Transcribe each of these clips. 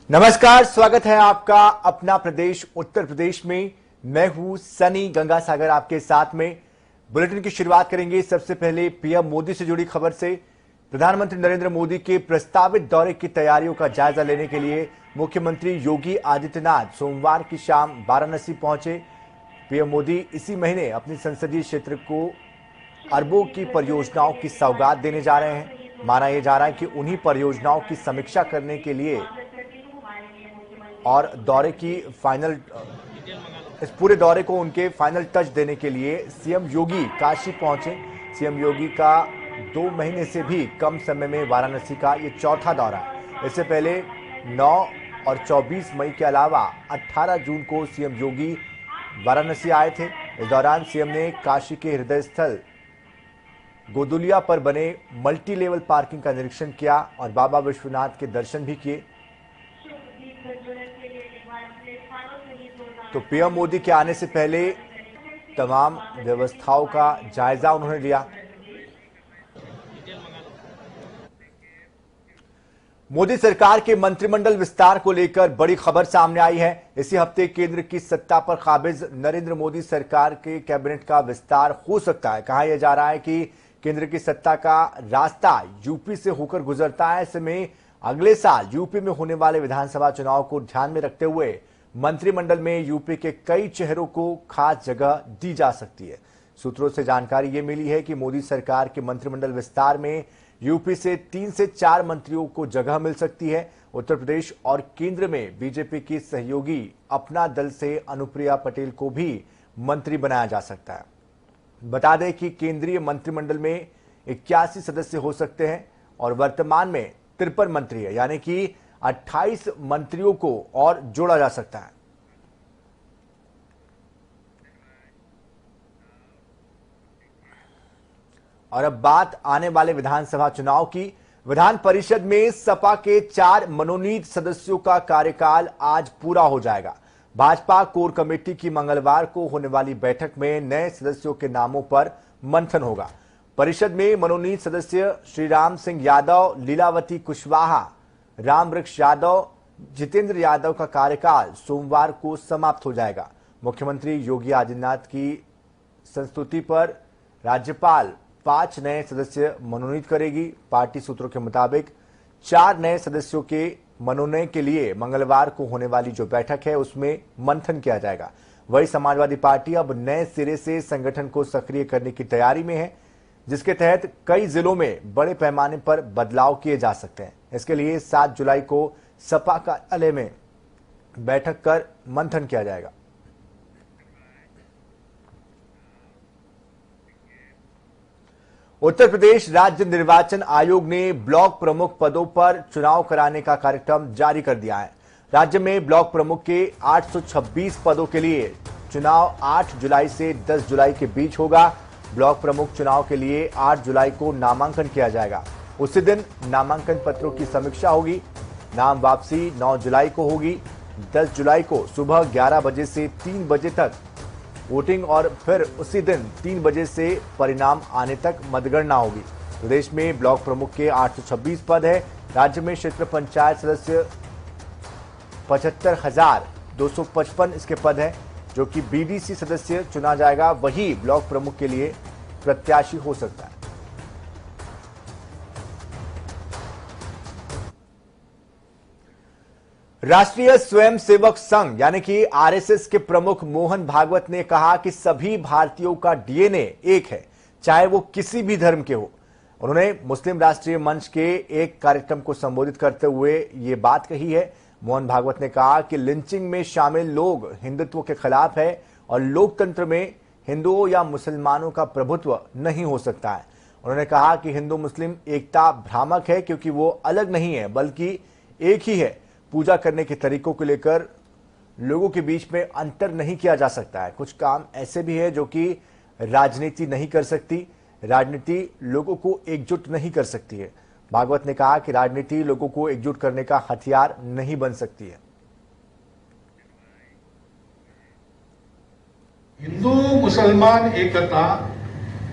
नमस्कार, स्वागत है आपका अपना प्रदेश उत्तर प्रदेश में। मैं हूं सनी गंगा सागर आपके साथ में। बुलेटिन की शुरुआत करेंगे सबसे पहले पीएम मोदी से जुड़ी खबर से। प्रधानमंत्री नरेंद्र मोदी के प्रस्तावित दौरे की तैयारियों का जायजा लेने के लिए मुख्यमंत्री योगी आदित्यनाथ सोमवार की शाम वाराणसी पहुंचे। पीएम मोदी इसी महीने अपनी संसदीय क्षेत्र को अरबों की परियोजनाओं की सौगात देने जा रहे हैं। माना यह जा रहा है कि उन्हीं परियोजनाओं की समीक्षा करने के लिए और दौरे की इस पूरे दौरे को उनके फाइनल टच देने के लिए सीएम योगी काशी पहुंचे। सीएम योगी का 2 महीने से भी कम समय में वाराणसी का ये चौथा दौरा है। इससे पहले 9 और 24 मई के अलावा 18 जून को सीएम योगी वाराणसी आए थे। इस दौरान सीएम ने काशी के हृदय स्थल गोदुलिया पर बने मल्टी लेवल पार्किंग का निरीक्षण किया और बाबा विश्वनाथ के दर्शन भी किए। तो पीएम मोदी के आने से पहले तमाम व्यवस्थाओं का जायजा उन्होंने लिया। मोदी सरकार के मंत्रिमंडल विस्तार को लेकर बड़ी खबर सामने आई है। इसी हफ्ते केंद्र की सत्ता पर काबिज नरेंद्र मोदी सरकार के कैबिनेट का विस्तार हो सकता है। कहा यह जा रहा है कि केंद्र की सत्ता का रास्ता यूपी से होकर गुजरता है। ऐसे में अगले साल यूपी में होने वाले विधानसभा चुनाव को ध्यान में रखते हुए मंत्रिमंडल में यूपी के कई चेहरों को खास जगह दी जा सकती है। सूत्रों से जानकारी ये मिली है कि मोदी सरकार के मंत्रिमंडल विस्तार में यूपी से 3 से 4 मंत्रियों को जगह मिल सकती है। उत्तर प्रदेश और केंद्र में बीजेपी की सहयोगी अपना दल से अनुप्रिया पटेल को भी मंत्री बनाया जा सकता है। बता दें कि केंद्रीय मंत्रिमंडल में 81 सदस्य हो सकते हैं और वर्तमान में 53 मंत्री है, यानी कि 28 मंत्रियों को और जोड़ा जा सकता है। और अब बात आने वाले विधानसभा चुनाव की। विधान परिषद में सपा के 4 मनोनीत सदस्यों का कार्यकाल आज पूरा हो जाएगा। भाजपा कोर कमेटी की मंगलवार को होने वाली बैठक में नए सदस्यों के नामों पर मंथन होगा। परिषद में मनोनीत सदस्य श्रीराम सिंह यादव, लीलावती कुशवाहा, रामवृक्ष यादव, जितेंद्र यादव का कार्यकाल सोमवार को समाप्त हो जाएगा। मुख्यमंत्री योगी आदित्यनाथ की संस्तुति पर राज्यपाल 5 नए सदस्य मनोनीत करेगी। पार्टी सूत्रों के मुताबिक 4 नए सदस्यों के मनोनयन के लिए मंगलवार को होने वाली जो बैठक है उसमें मंथन किया जाएगा। वही समाजवादी पार्टी अब नए सिरे से संगठन को सक्रिय करने की तैयारी में है, जिसके तहत कई जिलों में बड़े पैमाने पर बदलाव किए जा सकते हैं। इसके लिए 7 जुलाई को सपा कार्यालय में बैठक कर मंथन किया जाएगा। उत्तर प्रदेश राज्य निर्वाचन आयोग ने ब्लॉक प्रमुख पदों पर चुनाव कराने का कार्यक्रम जारी कर दिया है। राज्य में ब्लॉक प्रमुख के 826 पदों के लिए चुनाव 8 जुलाई से 10 जुलाई के बीच होगा। ब्लॉक प्रमुख चुनाव के लिए 8 जुलाई को नामांकन किया जाएगा। उसी दिन नामांकन पत्रों की समीक्षा होगी। नाम वापसी 9 जुलाई को होगी। 10 जुलाई को सुबह 11 बजे से 3 बजे तक वोटिंग और फिर उसी दिन 3 बजे से परिणाम आने तक मतगणना होगी। प्रदेश में ब्लॉक प्रमुख के 826 पद है। राज्य में क्षेत्र पंचायत सदस्य 75,255 इसके पद है, जो कि बीडीसी सदस्य चुना जाएगा। वही ब्लॉक प्रमुख के लिए प्रत्याशी हो सकता है। राष्ट्रीय स्वयंसेवक संघ यानी कि आरएसएस के प्रमुख मोहन भागवत ने कहा कि सभी भारतीयों का डीएनए एक है, चाहे वो किसी भी धर्म के हो। उन्होंने मुस्लिम राष्ट्रीय मंच के एक कार्यक्रम को संबोधित करते हुए ये बात कही है। मोहन भागवत ने कहा कि लिंचिंग में शामिल लोग हिंदुत्व के खिलाफ है और लोकतंत्र में हिंदुओं या मुसलमानों का प्रभुत्व नहीं हो सकता है। उन्होंने कहा कि हिंदू मुस्लिम एकता भ्रामक है, क्योंकि वो अलग नहीं है बल्कि एक ही है। पूजा करने के तरीकों को लेकर लोगों के बीच में अंतर नहीं किया जा सकता है। कुछ काम ऐसे भी है जो कि राजनीति नहीं कर सकती। राजनीति लोगों को एकजुट नहीं कर सकती है। भागवत ने कहा कि राजनीति लोगों को एकजुट करने का हथियार नहीं बन सकती है। हिंदू मुसलमान एकता,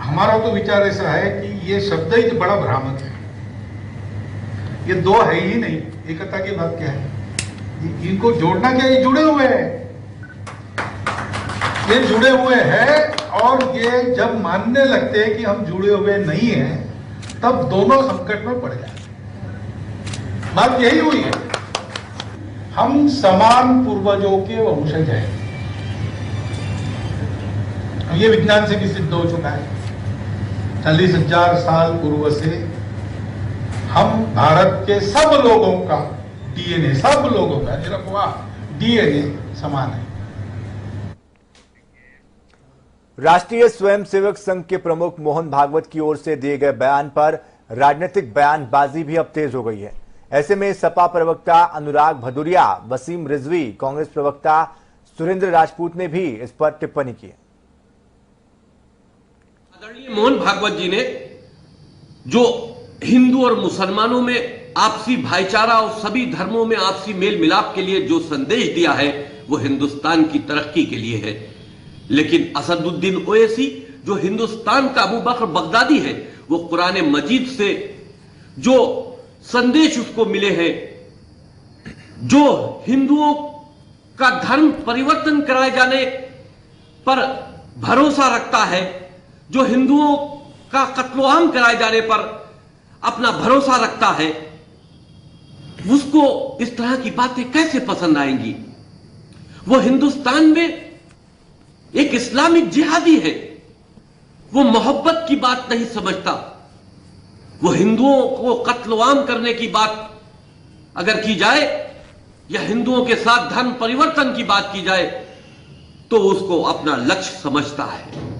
हमारा तो विचार ऐसा है कि ये शब्द ही बड़ा भ्रामक है। ये दो है ही नहीं, एकता की बात क्या है। इनको जोड़ना क्या, ये जुड़े हुए हैं, ये जुड़े हुए हैं। और ये जब मानने लगते हैं कि हम जुड़े हुए नहीं हैं, तब दोनों संकट में पड़ जाते हैं। बात यही हुई है, हम समान पूर्वजों के वंशज हैं, ये विज्ञान से भी सिद्ध हो चुका है। 40,000 साल पूर्व से हम भारत के सब लोगों का डीएनए, सब लोगों का डीएनए समान है। राष्ट्रीय स्वयंसेवक संघ के प्रमुख मोहन भागवत की ओर से दिए गए बयान पर राजनीतिक बयानबाजी भी अब तेज हो गई है। ऐसे में सपा प्रवक्ता अनुराग भदौरिया, वसीम रिजवी, कांग्रेस प्रवक्ता सुरेंद्र राजपूत ने भी इस पर टिप्पणी की है। आदरणीय मोहन भागवत जी ने जो हिंदू और मुसलमानों में आपसी भाईचारा और सभी धर्मों में आपसी मेल मिलाप के लिए जो संदेश दिया है, वो हिंदुस्तान की तरक्की के लिए है। लेकिन असदुद्दीन ओवैसी जो हिंदुस्तान का अबू बकर बगदादी है, वो कुरान मजीद से जो संदेश उसको मिले हैं, जो हिंदुओं का धर्म परिवर्तन कराए जाने पर भरोसा रखता है, जो हिंदुओं का कत्लेआम कराए जाने पर अपना भरोसा रखता है, उसको इस तरह की बातें कैसे पसंद आएंगी। वो हिंदुस्तान में एक इस्लामिक जिहादी है, वो मोहब्बत की बात नहीं समझता। वो हिंदुओं को कत्लेआम करने की बात अगर की जाए या हिंदुओं के साथ धर्म परिवर्तन की बात की जाए तो उसको अपना लक्ष्य समझता है।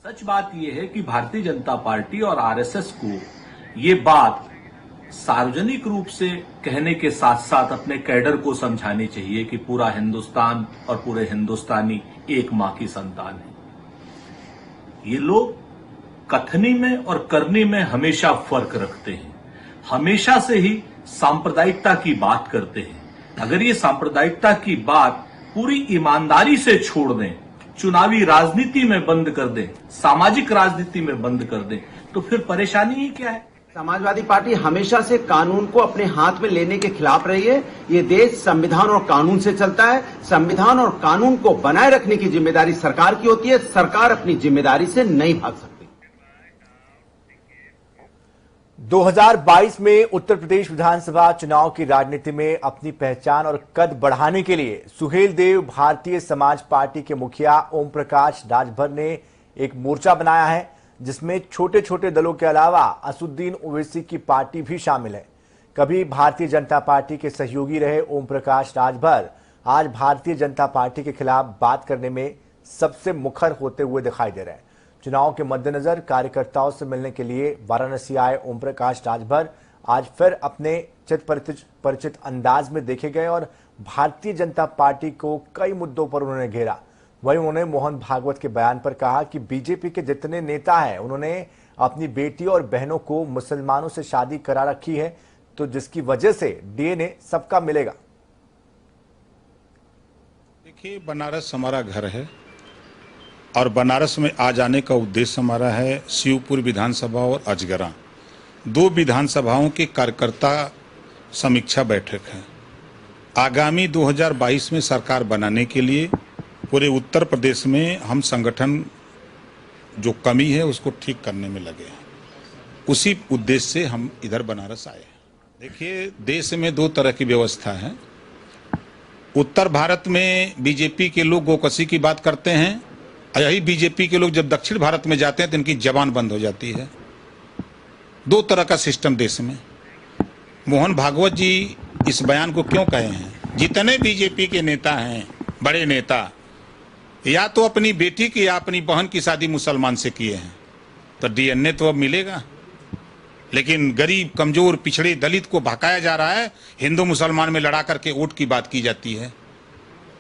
सच बात यह है कि भारतीय जनता पार्टी और आरएसएस को ये बात सार्वजनिक रूप से कहने के साथ साथ अपने कैडर को समझानी चाहिए कि पूरा हिंदुस्तान और पूरे हिंदुस्तानी एक मां की संतान है। ये लोग कथनी में और करनी में हमेशा फर्क रखते हैं, हमेशा से ही सांप्रदायिकता की बात करते हैं। अगर ये सांप्रदायिकता की बात पूरी ईमानदारी से छोड़ दें, चुनावी राजनीति में बंद कर दें, सामाजिक राजनीति में बंद कर दें, तो फिर परेशानी ही क्या है। समाजवादी पार्टी हमेशा से कानून को अपने हाथ में लेने के खिलाफ रही है। ये देश संविधान और कानून से चलता है। संविधान और कानून को बनाए रखने की जिम्मेदारी सरकार की होती है। सरकार अपनी जिम्मेदारी से नहीं भाग सकती। 2022 में उत्तर प्रदेश विधानसभा चुनाव की राजनीति में अपनी पहचान और कद बढ़ाने के लिए सुहेल देव भारतीय समाज पार्टी के मुखिया ओम प्रकाश राजभर ने एक मोर्चा बनाया है, जिसमें छोटे छोटे दलों के अलावा असदुद्दीन ओवैसी की पार्टी भी शामिल है। कभी भारतीय जनता पार्टी के सहयोगी रहे ओम प्रकाश राजभर आज भारतीय जनता पार्टी के खिलाफ बात करने में सबसे मुखर होते हुए दिखाई दे रहे हैं। चुनाव के मद्देनजर कार्यकर्ताओं से मिलने के लिए वाराणसी आए ओम प्रकाश राजभर आज फिर अपने चित परिचित अंदाज में देखे गए और भारतीय जनता पार्टी को कई मुद्दों पर उन्होंने घेरा। वहीं उन्होंने मोहन भागवत के बयान पर कहा कि बीजेपी के जितने नेता हैं, उन्होंने अपनी बेटी और बहनों को मुसलमानों से शादी करा रखी है, तो जिसकी वजह से डीएनए सबका मिलेगा। देखिए, बनारस हमारा घर है और बनारस में आ जाने का उद्देश्य हमारा है शिवपुर विधानसभा और अजगरा, दो विधानसभाओं के कार्यकर्ता समीक्षा बैठक है। आगामी 2022 में सरकार बनाने के लिए पूरे उत्तर प्रदेश में हम संगठन जो कमी है उसको ठीक करने में लगे हैं। उसी उद्देश्य से हम इधर बनारस आए। देखिए, देश में दो तरह की व्यवस्था है। उत्तर भारत में बीजेपी के लोग गोकशी की बात करते हैं, और यही बीजेपी के लोग जब दक्षिण भारत में जाते हैं तो इनकी जबान बंद हो जाती है। दो तरह का सिस्टम देश में। मोहन भागवत जी इस बयान को क्यों कहे हैं? जितने बीजेपी के नेता हैं, बड़े नेता, या तो अपनी बेटी की या अपनी बहन की शादी मुसलमान से किए हैं, तो डीएनए तो अब मिलेगा। लेकिन गरीब, कमजोर, पिछड़े, दलित को भड़काया जा रहा है, हिंदू मुसलमान में लड़ा करके वोट की बात की जाती है।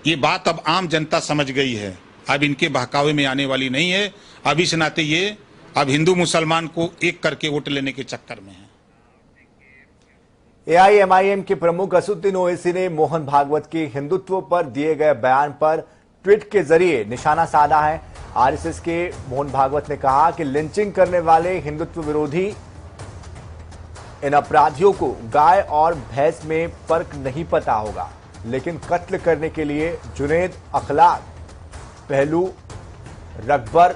ये बात अब आम जनता समझ गई है, अब इनके बहकावे में आने वाली नहीं है। अब इस नाते ये अब हिंदू मुसलमान को एक करके वोट लेने के चक्कर में है। एआईएमआईएम के प्रमुख असदुद्दीन ओवैसी ने मोहन भागवत के हिंदुत्व पर दिए गए बयान पर ट्वीट के जरिए निशाना साधा है। आरएसएस के मोहन भागवत ने कहा कि लिंचिंग करने वाले हिंदुत्व विरोधी इन अपराधियों को गाय और भैंस में फर्क नहीं पता होगा, लेकिन कत्ल करने के लिए जुनैद, अखलाक, पहलू, रकबर,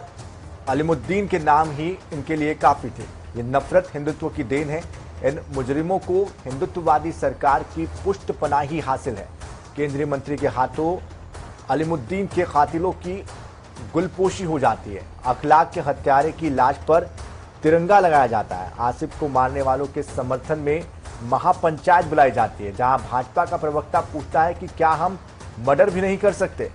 अलीमुद्दीन के नाम ही इनके लिए काफी थे। ये नफरत हिंदुत्व की देन है। इन मुजरिमों को हिंदुत्ववादी सरकार की पुष्टपनाही हासिल है। केंद्रीय मंत्री के हाथों अलीमुद्दीन के कातिलों की गुलपोशी हो जाती है। अखलाक के हत्यारे की लाश पर तिरंगा लगाया जाता है। आसिफ को मारने वालों के समर्थन में महापंचायत बुलाई जाती है, जहां भाजपा का प्रवक्ता पूछता है कि क्या हम मर्डर भी नहीं कर सकते।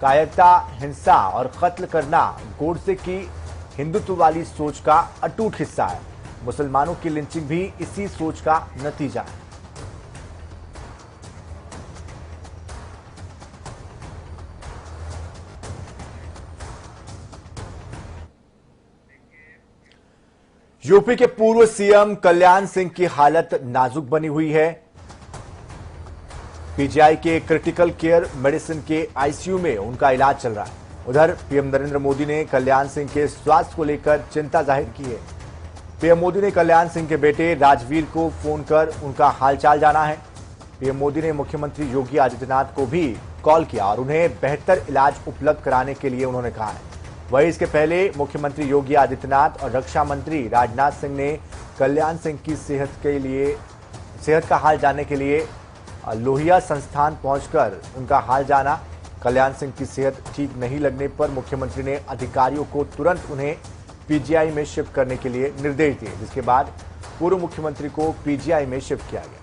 कायरता, हिंसा और कत्ल करना गोडसे की हिंदुत्व वाली सोच का अटूट हिस्सा है। मुसलमानों की लिंचिंग भी इसी सोच का नतीजा है। यूपी के पूर्व सीएम कल्याण सिंह की हालत नाजुक बनी हुई है। पीजीआई के क्रिटिकल केयर मेडिसिन के आईसीयू में उनका इलाज चल रहा है। उधर पीएम नरेंद्र मोदी ने कल्याण सिंह के स्वास्थ्य को लेकर चिंता जाहिर की है। पीएम मोदी ने कल्याण सिंह के बेटे राजवीर को फोन कर उनका हालचाल जाना है। पीएम मोदी ने मुख्यमंत्री योगी आदित्यनाथ को भी कॉल किया और उन्हें बेहतर इलाज उपलब्ध कराने के लिए उन्होंने कहा है। वहीं इसके पहले मुख्यमंत्री योगी आदित्यनाथ और रक्षा मंत्री राजनाथ सिंह ने कल्याण सिंह की सेहत का हाल जानने के लिए लोहिया संस्थान पहुंचकर उनका हाल जाना। कल्याण सिंह की सेहत ठीक नहीं लगने पर मुख्यमंत्री ने अधिकारियों को तुरंत उन्हें पीजीआई में शिफ्ट करने के लिए निर्देश दिए, जिसके बाद पूर्व मुख्यमंत्री को पीजीआई में शिफ्ट किया गया।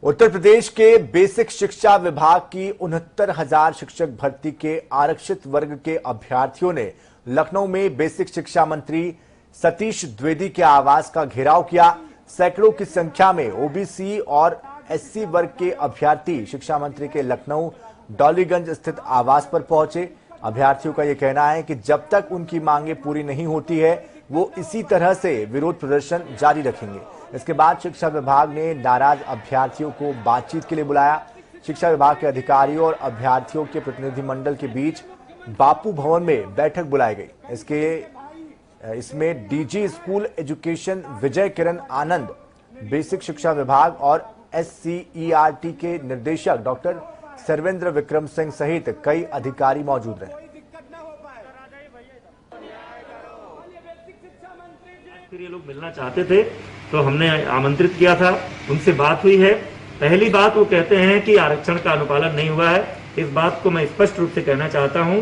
उत्तर प्रदेश के बेसिक शिक्षा विभाग की 69,000 शिक्षक भर्ती के आरक्षित वर्ग के अभ्यर्थियों ने लखनऊ में बेसिक शिक्षा मंत्री सतीश द्विवेदी के आवास का घेराव किया। सैकड़ों की संख्या में ओबीसी और एससी वर्ग के अभ्यर्थी शिक्षा मंत्री के लखनऊ डॉलीगंज स्थित आवास पर पहुंचे। अभ्यर्थियों का यह कहना है कि जब तक उनकी मांगे पूरी नहीं होती है, वो इसी तरह से विरोध प्रदर्शन जारी रखेंगे। इसके बाद शिक्षा विभाग ने नाराज अभ्यर्थियों को बातचीत के लिए बुलाया। शिक्षा विभाग के अधिकारियों और अभ्यर्थियों के प्रतिनिधिमंडल के बीच बापू भवन में बैठक बुलाई गई। इसमें DG school education Vijay Kiran Anand, basic शिक्षा विभाग और एससीईआरटी के निदेशक डॉक्टर सर्वेंद्र विक्रम सिंह सहित कई अधिकारी मौजूद रहे। फिर ये लोग मिलना चाहते थे तो हमने आमंत्रित किया था, उनसे बात हुई है। पहली बात वो कहते हैं कि आरक्षण का अनुपालन नहीं हुआ है। इस बात को मैं स्पष्ट रूप से कहना चाहता हूं।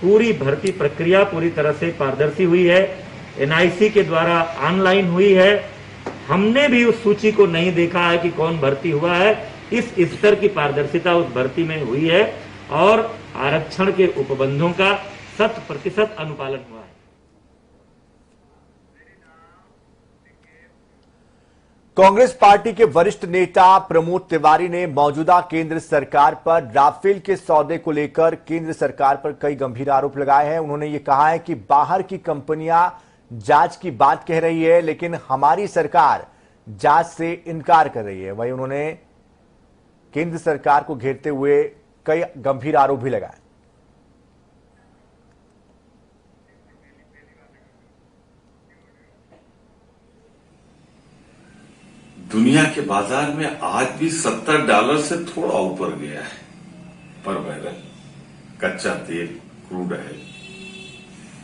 पूरी भर्ती प्रक्रिया पूरी तरह से पारदर्शी हुई है, एनआईसी के द्वारा ऑनलाइन हुई है। हमने भी उस सूची को नहीं देखा है कि कौन भर्ती हुआ है। इस स्तर की पारदर्शिता उस भर्ती में हुई है और आरक्षण के उपबंधों का 100% अनुपालन हुआ है। कांग्रेस पार्टी के वरिष्ठ नेता प्रमोद तिवारी ने मौजूदा केंद्र सरकार पर राफेल के सौदे को लेकर केंद्र सरकार पर कई गंभीर आरोप लगाए हैं। उन्होंने ये कहा है कि बाहर की कंपनियां जांच की बात कह रही है, लेकिन हमारी सरकार जांच से इनकार कर रही है। वहीं उन्होंने केंद्र सरकार को घेरते हुए कई गंभीर आरोप भी लगाए। दुनिया के बाजार में आज भी $70 से थोड़ा ऊपर गया है पर बैरल कच्चा तेल, क्रूड ऑयल,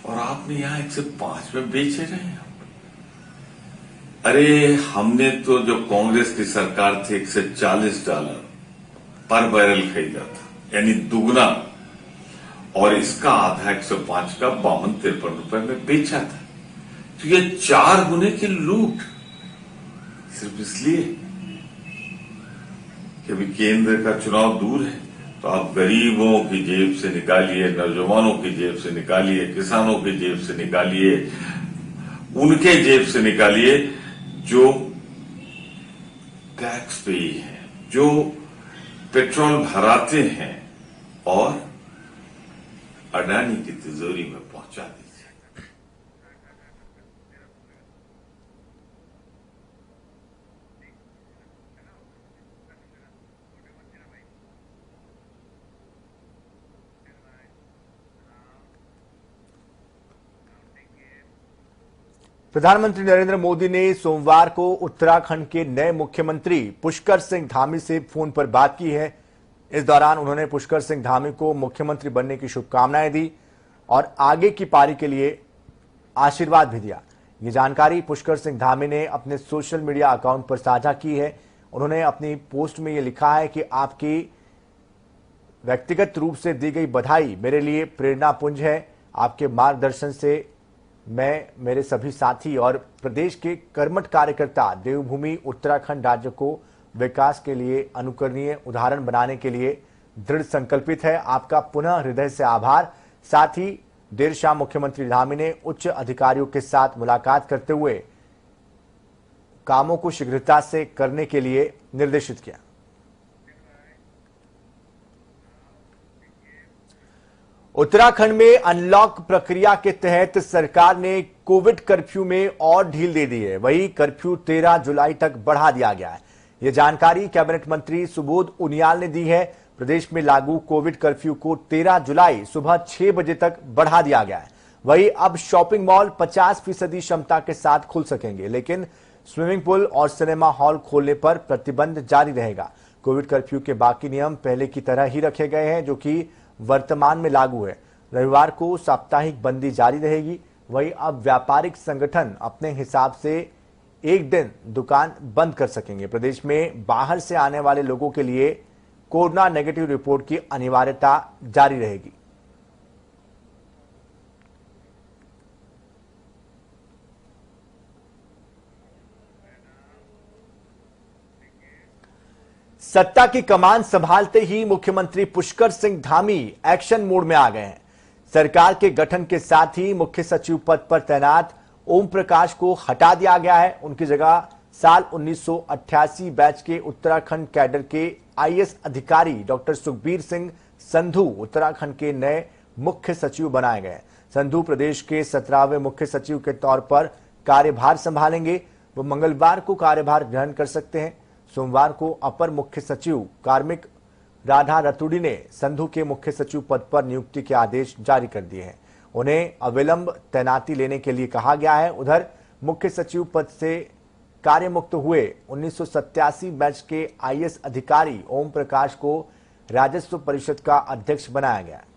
और आपने यहां 105 में बेचे रहे हैं। अरे हमने तो जो कांग्रेस की सरकार थी $140 पर बैरल खरीदा था, यानी दुगना, और इसका आधा 105 का 52-53 रुपए में बेचा था। तो ये 4 गुने की लूट सिर्फ इसलिए कि अभी केंद्र का चुनाव दूर है, तो आप गरीबों की जेब से निकालिए, नौजवानों की जेब से निकालिए, किसानों की जेब से निकालिए, उनके जेब से निकालिए जो टैक्स पेई हैं, जो पेट्रोल भराते हैं, और अडानी की तिजोरी में पहुंचा दीजिए। प्रधानमंत्री नरेंद्र मोदी ने सोमवार को उत्तराखंड के नए मुख्यमंत्री पुष्कर सिंह धामी से फोन पर बात की है। इस दौरान उन्होंने पुष्कर सिंह धामी को मुख्यमंत्री बनने की शुभकामनाएं दी और आगे की पारी के लिए आशीर्वाद भी दिया। ये जानकारी पुष्कर सिंह धामी ने अपने सोशल मीडिया अकाउंट पर साझा की है। उन्होंने अपनी पोस्ट में ये लिखा है कि आपकी व्यक्तिगत रूप से दी गई बधाई मेरे लिए प्रेरणापुंज है। आपके मार्गदर्शन से मैं, मेरे सभी साथी और प्रदेश के कर्मठ कार्यकर्ता देवभूमि उत्तराखंड राज्य को विकास के लिए अनुकरणीय उदाहरण बनाने के लिए दृढ़ संकल्पित है। आपका पुनः हृदय से आभार। साथ ही देर शाम मुख्यमंत्री धामी ने उच्च अधिकारियों के साथ मुलाकात करते हुए कामों को शीघ्रता से करने के लिए निर्देशित किया। उत्तराखंड में अनलॉक प्रक्रिया के तहत सरकार ने कोविड कर्फ्यू में और ढील दे दी है। वहीं कर्फ्यू 13 जुलाई तक बढ़ा दिया गया है। यह जानकारी कैबिनेट मंत्री सुबोध उनियाल ने दी है। प्रदेश में लागू कोविड कर्फ्यू को 13 जुलाई सुबह 6 बजे तक बढ़ा दिया गया है। वहीं अब शॉपिंग मॉल 50% क्षमता के साथ खुल सकेंगे, लेकिन स्विमिंग पूल और सिनेमा हॉल खोलने पर प्रतिबंध जारी रहेगा। कोविड कर्फ्यू के बाकी नियम पहले की तरह ही रखे गए हैं, जो कि वर्तमान में लागू है। रविवार को साप्ताहिक बंदी जारी रहेगी। वहीं अब व्यापारिक संगठन अपने हिसाब से एक दिन दुकान बंद कर सकेंगे। प्रदेश में बाहर से आने वाले लोगों के लिए कोरोना नेगेटिव रिपोर्ट की अनिवार्यता जारी रहेगी। सत्ता की कमान संभालते ही मुख्यमंत्री पुष्कर सिंह धामी एक्शन मोड में आ गए हैं। सरकार के गठन के साथ ही मुख्य सचिव पद पर तैनात ओम प्रकाश को हटा दिया गया है। उनकी जगह साल 1988 बैच के उत्तराखंड कैडर के आईएएस अधिकारी डॉक्टर सुखबीर सिंह संधू उत्तराखंड के नए मुख्य सचिव बनाए गए। संधू प्रदेश के 17वें मुख्य सचिव के तौर पर कार्यभार संभालेंगे। वो मंगलवार को कार्यभार ग्रहण कर सकते हैं। सोमवार को अपर मुख्य सचिव कार्मिक राधा रतुड़ी ने संधू के मुख्य सचिव पद पर नियुक्ति के आदेश जारी कर दिए हैं। उन्हें अविलंब तैनाती लेने के लिए कहा गया है। उधर मुख्य सचिव पद से कार्यमुक्त हुए 1987 बैच के आईएएस अधिकारी ओम प्रकाश को राजस्व परिषद का अध्यक्ष बनाया गया है।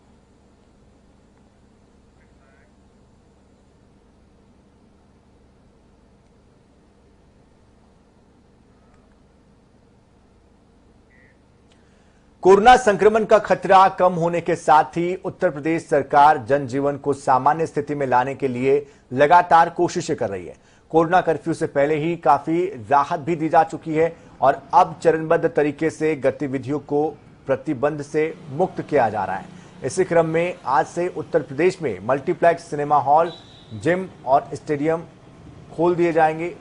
कोरोना संक्रमण का खतरा कम होने के साथ ही उत्तर प्रदेश सरकार जनजीवन को सामान्य स्थिति में लाने के लिए लगातार कोशिशें कर रही है। कोरोना कर्फ्यू से पहले ही काफी राहत भी दी जा चुकी है और अब चरणबद्ध तरीके से गतिविधियों को प्रतिबंध से मुक्त किया जा रहा है। इसी क्रम में आज से उत्तर प्रदेश में मल्टीप्लेक्स, सिनेमा हॉल, जिम और स्टेडियम खोल दिए जाएंगे।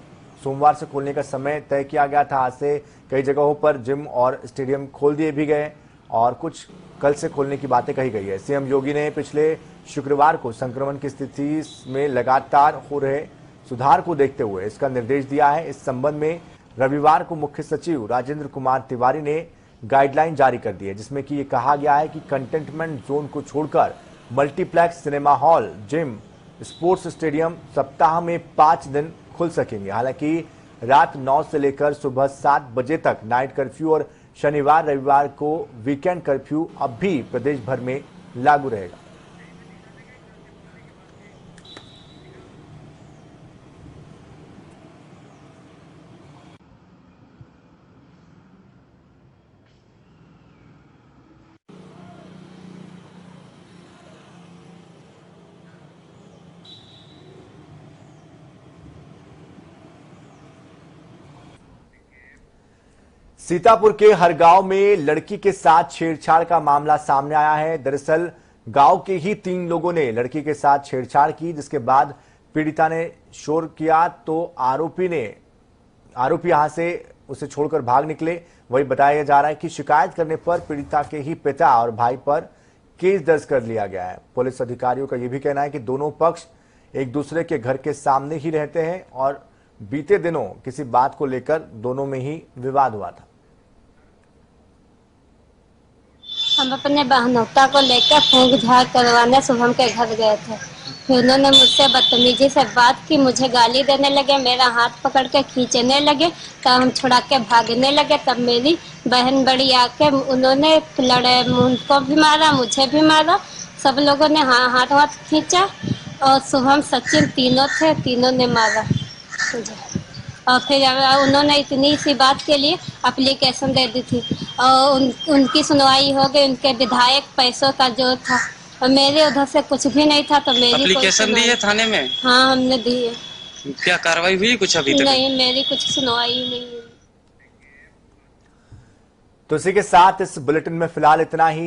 सोमवार से खोलने का समय तय किया गया था। आज से कई जगहों पर जिम और स्टेडियम खोल दिए भी गए और कुछ कल से खोलने की बातें कही गई है। सीएम योगी ने पिछले शुक्रवार को संक्रमण की स्थिति में लगातार हो रहे सुधार को देखते हुए इसका निर्देश दिया है। इस संबंध में रविवार को मुख्य सचिव राजेंद्र कुमार तिवारी ने गाइडलाइन जारी कर दी है, जिसमें कि ये कहा गया है कि कंटेनमेंट जोन को छोड़कर multiplex, cinema hall, gym, sports stadium सप्ताह में 5 दिन खुल सकेंगे। हालांकि रात 9 से लेकर सुबह 7 बजे तक नाइट कर्फ्यू और शनिवार रविवार को वीकेंड कर्फ्यू अब भी प्रदेश भर में लागू रहेगा। सीतापुर के हर गांव में लड़की के साथ छेड़छाड़ का मामला सामने आया है। दरअसल गांव के ही 3 लोगों ने लड़की के साथ छेड़छाड़ की, जिसके बाद पीड़िता ने शोर किया तो आरोपी यहां से उसे छोड़कर भाग निकले। वही बताया जा रहा है कि शिकायत करने पर पीड़िता के ही पिता और भाई पर केस दर्ज कर लिया गया है। पुलिस अधिकारियों का यह भी कहना है कि दोनों पक्ष एक दूसरे के घर के सामने ही रहते हैं और बीते दिनों किसी बात को लेकर दोनों में ही विवाद हुआ था। हम अपने बहनों को लेकर फूंक झाड़ करवाने शुभम के घर गए थे। फिर उन्होंने मुझसे बदतमीजी से बात की, मुझे गाली देने लगे, मेरा हाथ पकड़ के खींचने लगे, तब हम छुड़ा के भागने लगे। तब मेरी बहन बड़ी आके उन्होंने लड़े, उनको भी मारा, मुझे भी मारा, सब लोगों ने हाथ खींचा और शुभम सचिन तीनों थे, तीनों ने मारा मुझे। और फिर उन्होंने इतनी सी बात के लिए एप्लीकेशन दे दी थी और उनकी सुनवाई हो गई। उनके विधायक पैसों का जो था और मेरे उधर से कुछ भी नहीं था, तो मेरी एप्लीकेशन दी है थाने में? हाँ, हमने दी है। क्या कार्रवाई हुई कुछ अभी तक? नहीं, मेरी कुछ सुनवाई नहीं है। तो इसी के साथ इस बुलेटिन में फिलहाल इतना ही।